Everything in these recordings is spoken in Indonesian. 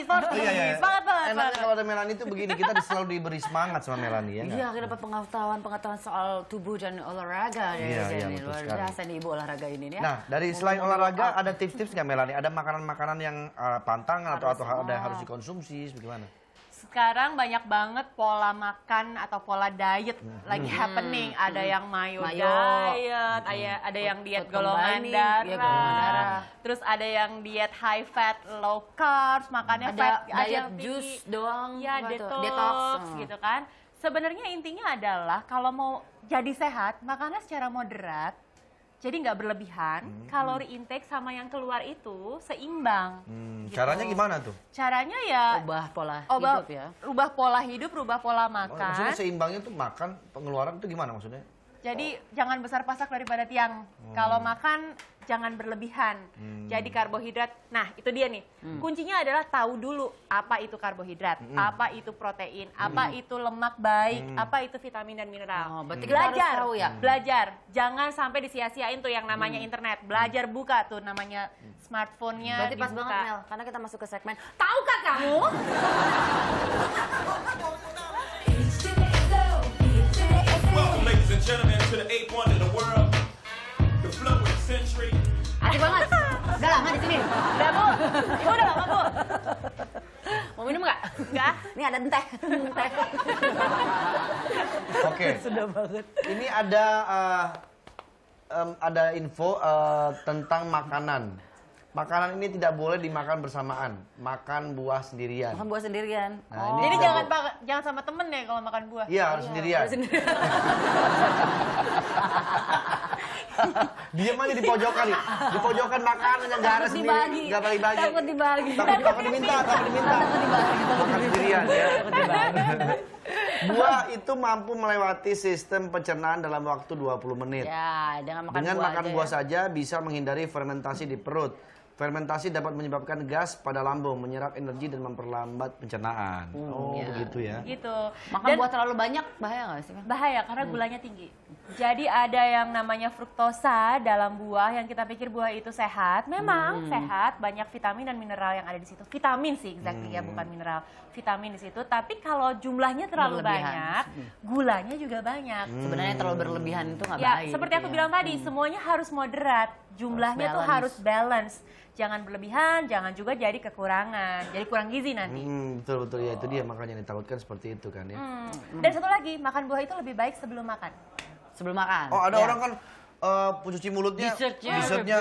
sporty. Semangat banget. Enaknya kalau ada Melanie itu begini, kita selalu diberi semangat sama Melanie ya. Iya, kita dapat pengetahuan soal tubuh dan olahraga. Iya, luar biasa nih ibu olahraga ini. Ya. Nah, dari selain olahraga ada tips-tips nggak Melanie? Ada makanan-makanan yang pantangan atau ada yang harus dikonsumsi, bagaimana? Sekarang banyak banget pola makan atau pola diet lagi happening. Ada yang mayo diet, ada yang diet golongan darah, terus ada yang diet high fat, low carbs, makannya fat, diet juice doang, ya detox gitu kan. Sebenarnya intinya adalah kalau mau jadi sehat, makannya secara moderat. Jadi nggak berlebihan, kalori intake sama yang keluar itu seimbang. Gitu. Caranya gimana tuh? Caranya ya ubah pola hidup ya. Rubah pola hidup, rubah pola makan. Maksudnya seimbangnya tuh makan, pengeluaran itu gimana maksudnya? Jadi jangan besar pasak daripada tiang. Kalau makan jangan berlebihan. Jadi karbohidrat. Nah, itu dia nih. Kuncinya adalah tahu dulu apa itu karbohidrat, apa itu protein, apa itu lemak baik, apa itu vitamin dan mineral. Belajar, tahu ya. Belajar. Jangan sampai disia-siain tuh yang namanya internet. Belajar buka tuh namanya smartphone-nya. Berarti pas banget Mel, karena kita masuk ke segmen. Tahukah kamu? Welcome, ladies and gentlemen, to the eighth wonder of the world, the flow of the century. Asik banget. Udah lama di sini. Udah, Bu. Ibu udah lama, Bu. Mau minum nggak? Enggak. Ini ada teh. Oke. Sudah banget. Ini ada info tentang makanan. Makanan ini tidak boleh dimakan bersamaan. Makan buah sendirian. Makan buah sendirian. Nah, ini Jadi tidak jangan sama temen ya kalau makan buah. Iya, harus sendirian. Diam aja di pojokan nih. Di pojokan makan aja nggak ada sendiri. Nggak bagi-bagi. Takut dibagi. Takut diminta. Makan sendirian ya. Buah itu mampu melewati sistem pencernaan dalam waktu 20 menit. Ya, dengan makan buah saja bisa menghindari fermentasi di perut. Fermentasi dapat menyebabkan gas pada lambung, menyerap energi dan memperlambat pencernaan. Begitu ya. Gitu. Makan buah terlalu banyak bahaya nggak sih? Bahaya karena gulanya tinggi. Jadi ada yang namanya fruktosa dalam buah yang kita pikir buah itu sehat. Memang sehat, banyak vitamin dan mineral yang ada di situ. Vitamin sih exactly ya, bukan mineral. Vitamin di situ. Tapi kalau jumlahnya terlalu banyak, gulanya juga banyak. Sebenarnya terlalu berlebihan itu nggak Ya, baik. seperti aku bilang tadi, semuanya harus moderat. Jumlahnya tuh harus balance. Jangan berlebihan, jangan juga jadi kekurangan. Jadi kurang gizi nanti. Betul ya, itu dia makanya ditakutkan seperti itu kan ya. Dan satu lagi, makan buah itu lebih baik sebelum makan. Sebelum makan. Oh, ada orang kan cuci mulutnya, Dessertnya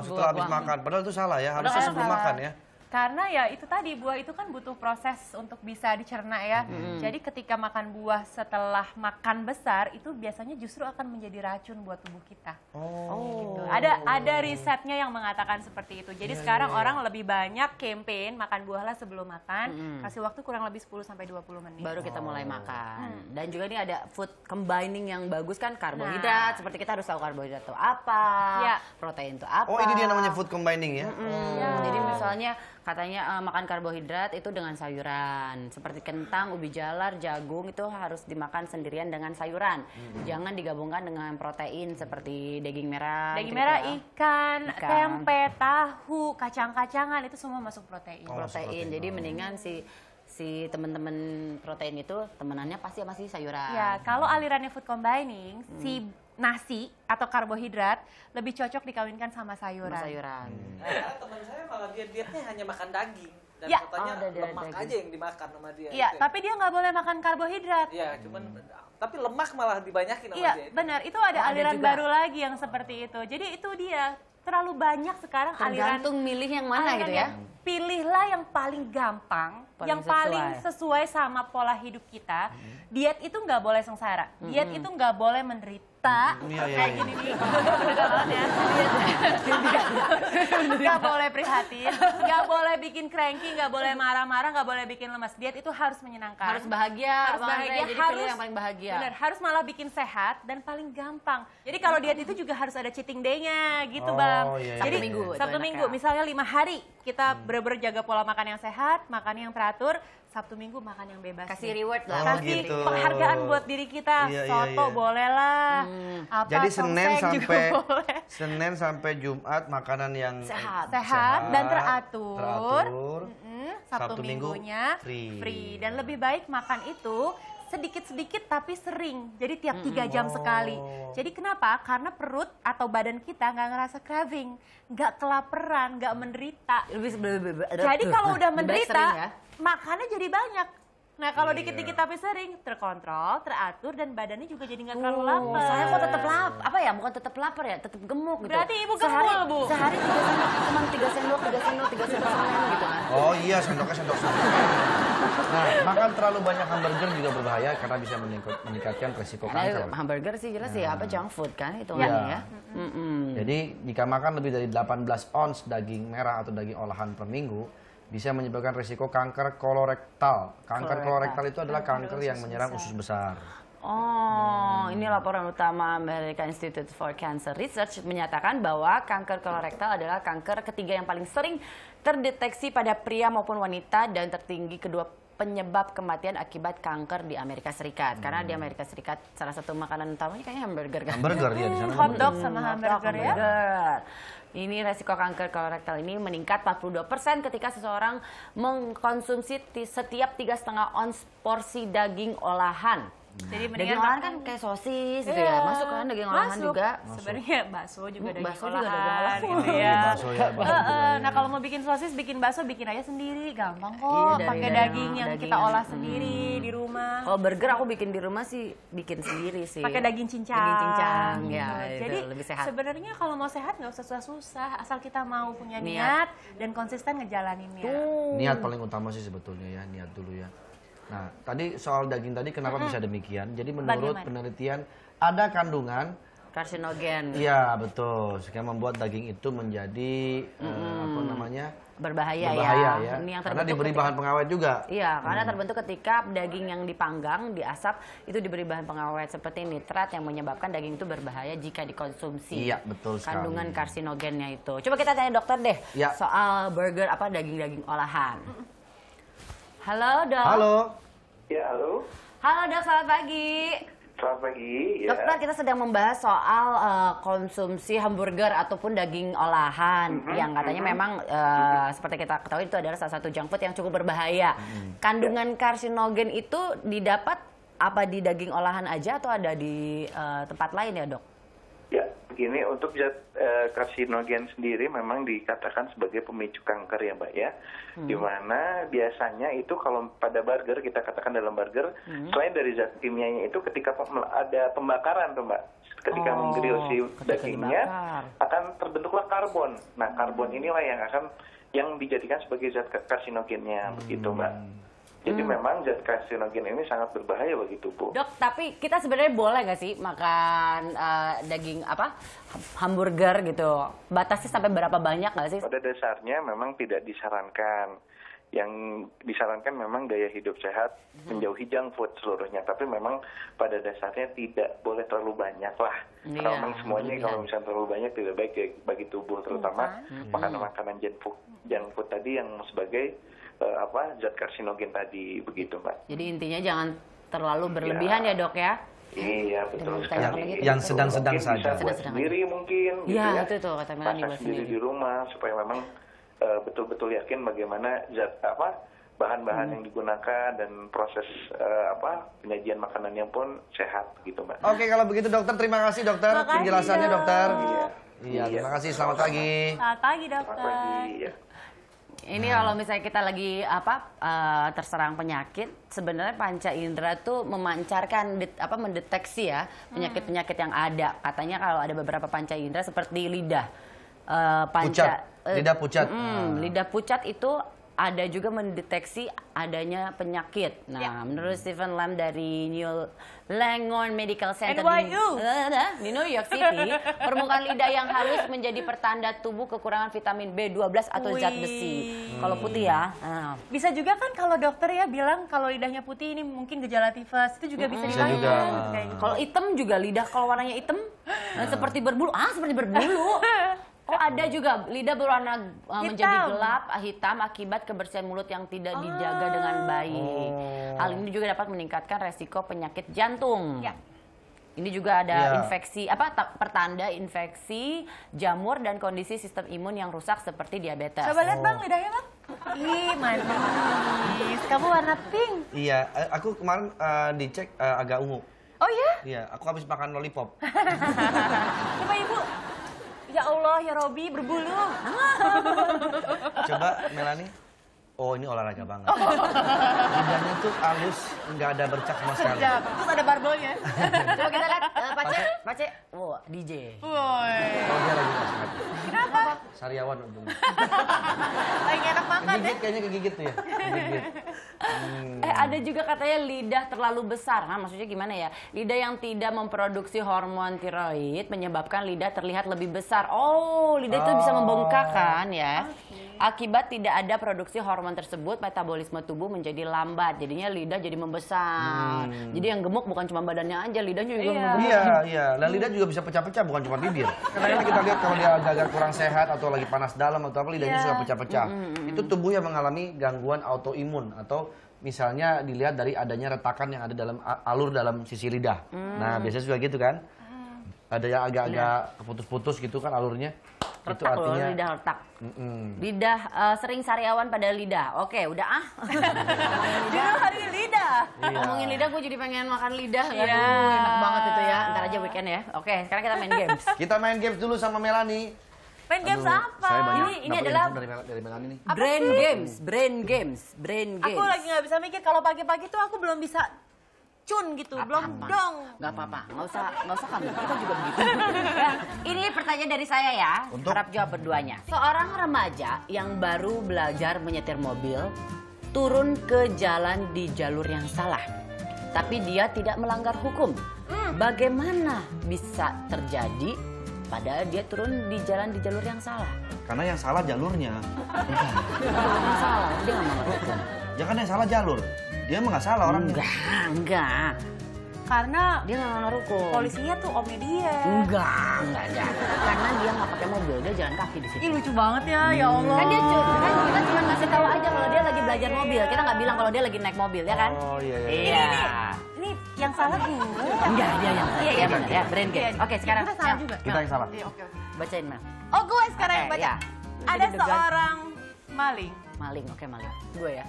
setelah habis makan. Padahal itu salah ya, harusnya sebelum makan ya. Karena ya itu tadi, buah itu kan butuh proses untuk bisa dicerna ya. Jadi ketika makan buah setelah makan besar, itu biasanya justru akan menjadi racun buat tubuh kita. Gitu. Ada risetnya yang mengatakan seperti itu. Jadi sekarang orang lebih banyak campaign makan buahlah sebelum makan. Kasih waktu kurang lebih 10-20 menit. Baru kita mulai makan. Dan juga ini ada food combining yang bagus kan, karbohidrat. Seperti kita harus tahu karbohidrat itu apa, protein itu apa. Oh, ini dia namanya food combining ya? Jadi misalnya katanya makan karbohidrat itu dengan sayuran. Seperti kentang, ubi jalar, jagung itu harus dimakan sendirian dengan sayuran. Jangan digabungkan dengan protein seperti daging merah. Daging merah, ikan, tempe, tahu, kacang-kacangan itu semua masuk protein. Protein. Jadi mendingan si teman-teman protein itu temenannya pasti masih sayuran. Ya, kalau alirannya food combining, si nasi atau karbohidrat lebih cocok dikawinkan sama sayuran. Karena teman saya malah dietnya hanya makan daging. Dan Ya. katanya lemak aja yang dimakan sama dia. Iya, tapi dia nggak boleh makan karbohidrat. Iya, cuman tapi lemak malah dibanyakin sama dia. Iya, benar. Itu ada aliran baru lagi yang seperti itu. Jadi itu dia. Terlalu banyak sekarang aliran. Tergantung milih yang mana gitu ya. Pilihlah yang paling gampang, yang paling sesuai sama pola hidup kita. Diet itu nggak boleh sengsara. Diet itu nggak boleh menderita. Kayak gini nih. Bener banget ya. Nggak boleh prihatin, nggak boleh bikin cranky, nggak boleh marah-marah, nggak boleh bikin lemas. Diet itu harus menyenangkan. Harus bahagia. Jadi pilih yang paling bahagia. Bener, harus malah bikin sehat dan paling gampang. Jadi kalau diet itu juga harus ada cheating day-nya gitu, Bang. Jadi Sabtu Minggu, misalnya 5 hari kita bener-bener jaga pola makan yang sehat, makan yang teratur. Sabtu Minggu makan yang bebas. Kasih reward lah. Kasih penghargaan buat diri kita. Soto boleh lah. Jadi Senin sampai Jumat makanan yang sehat dan teratur. Sabtu Minggu Minggunya free. Dan lebih baik makan itu sedikit-sedikit tapi sering. Jadi tiap 3 jam sekali. Jadi kenapa? Karena perut atau badan kita nggak ngerasa craving, nggak kelaparan, nggak menderita. Jadi kalau udah menderita, makannya jadi banyak. Nah kalau dikit-dikit tapi sering, terkontrol, teratur, dan badannya juga jadi nggak terlalu lapar. Saya kok tetap lapar, apa ya, bukan tetap lapar ya, tetap gemuk gitu. Berarti ibu gemuk, Bu. Sehari 3 sendok, cuma 3 sendok gitu kan. Oh iya, sendoknya sendok sendok. Nah, makan terlalu banyak hamburger juga berbahaya karena bisa meningkatkan resiko kanker. Karena hamburger sih jelas ya, apa junk food kan hitungannya ya. Jadi jika makan lebih dari 18 ons daging merah atau daging olahan per minggu, bisa menyebabkan risiko kanker kolorektal. Kanker kolorektal itu adalah kanker yang menyerang usus besar. Oh, ini laporan utama American Institute for Cancer Research menyatakan bahwa kanker kolorektal adalah kanker ketiga yang paling sering terdeteksi pada pria maupun wanita dan tertinggi kedua penyebab kematian akibat kanker di Amerika Serikat. Karena di Amerika Serikat salah satu makanan utamanya kayaknya hamburger kan. Hamburger ya di sana. Hotdog sama hamburger ya. Ini resiko kanker kolorektal ini meningkat 42% ketika seseorang mengkonsumsi setiap 3,5 ons porsi daging olahan. Jadi Daging olahan kan kayak sosis gitu ya, masuk kan daging olahan juga. Sebenarnya bakso juga daging Bakso juga daging olahan olahan. gitu ya. Bakso ya, bakso juga ya. Nah kalau mau bikin sosis, bikin bakso, bikin aja sendiri, gampang kok. Iya, dari Pakai daging yang daging kita yang- olah sendiri di rumah. Kalau burger aku bikin di rumah sih bikin sendiri sih. Pakai daging cincang. Daging cincang ya, Jadi itu lebih sehat. sebenarnya kalau mau sehat nggak usah susah-susah, asal kita mau punya Niat. niat dan konsisten ngejalaninnya. Niat paling utama sih sebetulnya ya, niat dulu ya. Nah, tadi soal daging tadi kenapa bisa demikian? Jadi menurut Bagaimana? penelitian ada kandungan, Karsinogen. iya betul, sehingga membuat daging itu menjadi apa namanya Berbahaya ya. Ini yang Karena terbentuk diberi ketika- bahan pengawet juga. Iya, karena terbentuk ketika daging yang dipanggang, diasap, itu diberi bahan pengawet seperti nitrat yang menyebabkan daging itu berbahaya jika dikonsumsi. Iya, betul sekali. Kandungan karsinogennya itu. Coba kita tanya dokter deh Ya. soal burger apa daging-daging olahan. Halo dok. Halo. Ya, halo. Halo dok, selamat pagi. Selamat pagi. Ya. Dokter, kita sedang membahas soal konsumsi hamburger ataupun daging olahan yang katanya memang seperti kita ketahui itu adalah salah satu junk food yang cukup berbahaya. Kandungan karsinogen itu didapat apa di daging olahan aja atau ada di tempat lain ya dok? Ya, begini, untuk zat karsinogen sendiri memang dikatakan sebagai pemicu kanker ya Mbak ya. Dimana biasanya itu kalau pada burger, kita katakan dalam burger, selain dari zat kimianya itu ketika ada pembakaran tuh Mbak. Ketika menggrill si ketika dagingnya dibakar. akan terbentuklah karbon. Nah, karbon inilah yang dijadikan sebagai zat karsinogennya begitu Mbak. Jadi memang zat karsinogen ini sangat berbahaya bagi tubuh. Dok, tapi kita sebenarnya boleh nggak sih makan daging apa hamburger gitu? Batasnya sampai berapa banyak nggak sih? Pada dasarnya memang tidak disarankan. Yang disarankan memang gaya hidup sehat, menjauhi junk food seluruhnya. Tapi memang pada dasarnya tidak boleh terlalu banyak lah. Iya, Kalau memang semuanya berlebihan. kalau misalnya terlalu banyak tidak baik bagi tubuh, terutama makanan-makanan junk food tadi yang sebagai zat karsinogen tadi, begitu Mbak. Jadi intinya jangan terlalu berlebihan ya dok ya? Iya, betul Yang- sekali. yang sedang-sedang Mungkin saja. Bisa buat Sedang-sedang sendiri mungkin, gitu Iya, ya. itu tuh kata Melanie, Masak buat sendiri sendiri. di rumah supaya memang betul-betul yakin bagaimana bahan-bahan yang digunakan dan proses penyajian makanannya pun sehat, gitu Mbak. Oke, kalau begitu dokter, terima kasih dokter Makasih, penjelasannya Dok. dokter. Iya. Iya, terima kasih. Selamat pagi. Selamat pagi Selamat dokter. pagi. Ya. Ini kalau misalnya kita lagi terserang penyakit, sebenarnya panca indera tuh memancarkan mendeteksi ya penyakit-penyakit yang ada. Katanya kalau ada beberapa panca indera seperti lidah, Lidah pucat. lidah pucat itu ada juga mendeteksi adanya penyakit. Nah, menurut Stephen Lam dari New Langhorne Medical Center NYU. di New York City, permukaan lidah yang halus menjadi pertanda tubuh kekurangan vitamin B12 atau zat besi. Kalau putih ya. Nah, Bisa juga kan kalau dokter ya bilang kalau lidahnya putih ini mungkin gejala tifus, itu juga bisa Bisa dipakai juga. kan, kayak gitu. kalau hitam juga lidah kalau warnanya hitam seperti berbulu. Seperti berbulu. Oh ada juga lidah berwarna menjadi gelap hitam akibat kebersihan mulut yang tidak dijaga dengan baik. Hal ini juga dapat meningkatkan resiko penyakit jantung. Ya. Ini juga ada Ya. infeksi pertanda infeksi jamur dan kondisi sistem imun yang rusak seperti diabetes. Coba lihat Bang lidahnya Bang. Ih, manis. Kamu warna pink. Iya, aku kemarin dicek agak ungu. Oh iya? Iya, aku habis makan lollipop. Coba Ibu. Ya Allah, ya Robi berbulu. Coba Melanie. Oh, ini olahraga banget. Lidahnya tuh halus, nggak ada bercak sama sekali. Sedap. Terus ada barbelnya. Coba kita lihat Pace. Wah, DJ. Woi. Oh, dia lagi nggak sehat. Kenapa? Sariawan untung. Lagi enak makan deh. Gigit kayaknya kegigit tuh ya. Kegigit. Ada juga katanya lidah terlalu besar. Nah, maksudnya gimana ya? Lidah yang tidak memproduksi hormon tiroid menyebabkan lidah terlihat lebih besar. Oh, lidah itu bisa membengkak kan ya? Akibat tidak ada produksi hormon tersebut, metabolisme tubuh menjadi lambat. Jadinya lidah jadi membesar. Jadi yang gemuk bukan cuma badannya aja, lidahnya juga gemuk. Iya. Dan lidah juga bisa pecah-pecah, bukan cuma bibir. Karena kita lihat kalau dia agak kurang sehat atau lagi panas dalam atau apa, lidahnya suka pecah-pecah. Itu tubuh yang mengalami gangguan autoimun atau misalnya dilihat dari adanya retakan yang ada dalam alur dalam sisi lidah. Nah, biasanya juga gitu kan. Ada yang agak-agak putus-putus gitu kan alurnya. Itu Retak loh, artinya lidah retak. Lidah sering sariawan pada lidah. Oke, udah ah. Judul hari lidah. Ngomongin lidah, gue jadi pengen makan lidah. Aduh, enak banget itu ya. Ntar aja weekend ya. Oke, sekarang kita main games. Kita main games dulu sama Melanie. Main games Aduh, apa? Saya banyak Ini dapet adalah info dari Melanie nih. Brain games. Aku lagi nggak bisa mikir. Kalau pagi-pagi tuh aku belum bisa cun gitu, belum dong. Gak apa-apa, nggak usah kamu. Kita juga begitu. Ya, ini pertanyaan dari saya ya. Untuk? Harap jawab berduanya. Seorang remaja yang baru belajar menyetir mobil turun ke jalan di jalur yang salah, tapi dia tidak melanggar hukum. Bagaimana bisa terjadi padahal dia turun di jalan di jalur yang salah? Karena yang salah jalurnya. Yang salah, dia nggak melanggar hukum. Ya kan yang salah jalur. Dia mah nggak salah orangnya. Enggak. Karena Dia nggak melanggar hukum. polisinya tuh omnya dia. Enggak ada. Karena dia nggak pakai mobil, dia jalan kaki di situ. Ih lucu banget ya, ya Allah. Kan kita cuma ngasih tahu aja kalau dia lagi belajar mobil. Kita nggak bilang kalau dia lagi naik mobil, ya kan? Oh iya. Iya. Ini yang salah gue. Enggak, dia yang salah. Iya, Ya, brain game. Oke, sekarang Kita salah Mel, juga. Kita yang salah. Iya, oke. bacain Mel. Oh gue sekarang yang Oke, baca. ya. Ada Deg-degan. seorang maling Maling, oke maling. Gue ya.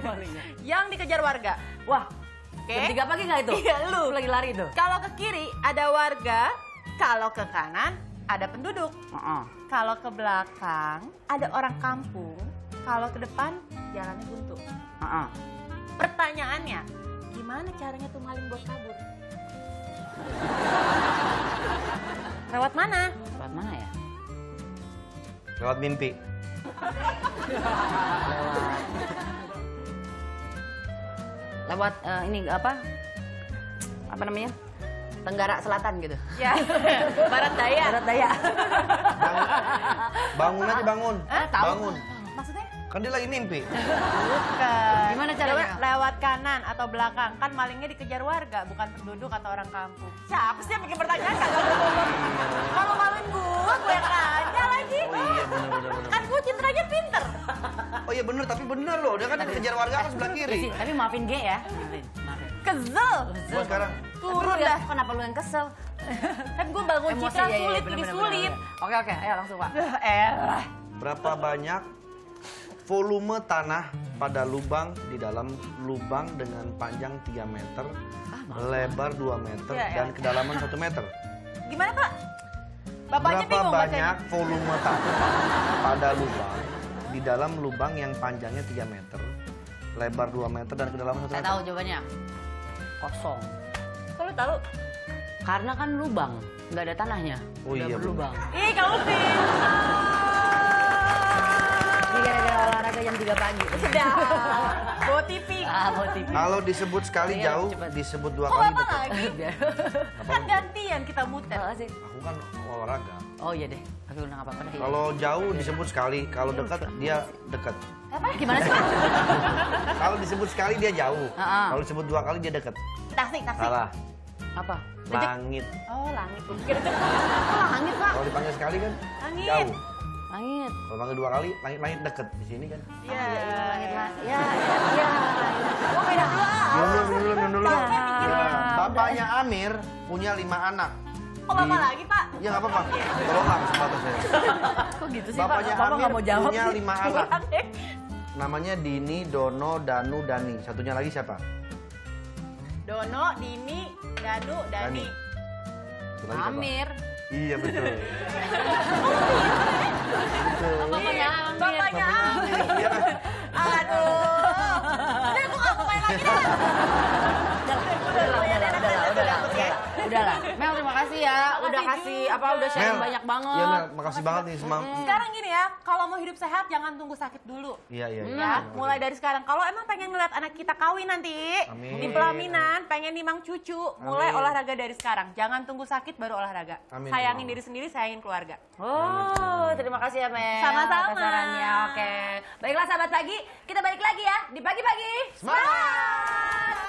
Malingnya. yang dikejar warga. Wah, Oke. jam 3 pagi nggak itu? Iya, lu. Lagi lari itu. Kalau ke kiri ada warga, kalau ke kanan ada penduduk. Kalau ke belakang ada orang kampung, kalau ke depan jalannya buntu. Pertanyaannya, gimana caranya tuh maling buat kabur? Lewat mana? Lewat mana ya? Lewat mimpi. Lewat ini apa? Apa namanya? Tenggara Selatan gitu. Ya, barat daya. Barat daya. Bangun aja bangun. Tahu. Bangun. Maksudnya? Kan dia lagi mimpi. Bukan. Gimana caranya? Lewat kanan atau belakang. Kan malingnya dikejar warga, bukan penduduk atau orang kampung. Siapa sih yang bikin pertanyaan? Kalau maling gue yang nanya lagi. Oh iya benar. Kan gue citranya pinter. Oh iya benar, tapi benar loh. Dia kan dikejar warga kan sebelah kiri. Tapi maafin G ya. Maafin. Kesel. Gua sekarang Turun Aduh, ya, dah. Kenapa lu yang kesel? Kan gue bangun Emosi, citra iya, sulit, bener, ini bener, sulit. bener. Oke, ayo langsung Pak. Elah. berapa banyak volume tanah pada lubang di dalam lubang dengan panjang 3 meter, lebar 2 meter, Ya, dan kedalaman 1 meter? Gimana Pak? Bapaknya Berapa bingung banyak bacanya. volume tanah pada lubang di dalam lubang yang panjangnya 3 meter, lebar 2 meter, dan kedalaman 1 Saya meter? tahu jawabannya. Kosong. Kok lu tahu? Karena kan lubang, nggak ada tanahnya. Oh Udah iya, berlubang. Ih, kamu pintar. Ini gara-gara olahraga jam 3 pagi. Sudah. Bawa TV. Bawa TV. Kalau disebut sekali Iya, jauh, cepat. disebut 2 Kok kali apa dekat. lagi? Kan gantian kita muter. Apa sih? Aku kan olahraga. Oh iya deh. Tapi udah nggak apa-apa deh. Kalau jauh disebut sekali, kalau dekat dia dekat. Apa? Gimana sih Pak? Kalau disebut sekali dia jauh. Ah. Kalau disebut 2 kali dia dekat. Tasik. Salah. Apa? Langit. Oh, langit. Gue pikir itu Oh, langit Pak. Kalau dipanggil sekali kan Langit. jauh. Langit. Kalau panggil 2 kali, langit deket. Di sini kan. Iya. Langit lah. Ya, ya. Oh, beda dulu. Minum dulu. Ya. Bapaknya Amir punya 5 anak. Kok bapak lagi, Pak? Ya nggak apa-apa. Tolonglah kesempatan saya. Kok gitu sih Pak? Bapaknya Bapak nggak Amir mau jawab punya sih. 5 anak. namanya Dini, Dono, Danu, Dani. Satunya lagi siapa? Dono, Dini, Danu, Dani. Satu lagi siapa? Amir. Iya betul. Bapaknya Amir. Bapaknya Amir. Aduh. Udah, aku nggak mau main lagi dah. Udahlah. Mel, terima kasih ya. Udah kasih udah sharing banyak banget. Iya Mel, makasih banget nih Sekarang gini ya, kalau mau hidup sehat jangan tunggu sakit dulu. Iya. Ya, mulai dari sekarang. Kalau emang pengen ngeliat anak kita kawin nanti, Amin. di pelaminan, pengen nimang cucu, mulai Amin. olahraga dari sekarang. Jangan tunggu sakit baru olahraga. Amin. Sayangin diri sendiri, sayangin keluarga. Oh, terima kasih ya Mel. Sama-sama. atas sarannya. Oke. Baiklah sahabat pagi, kita balik lagi ya di pagi-pagi. Semangat!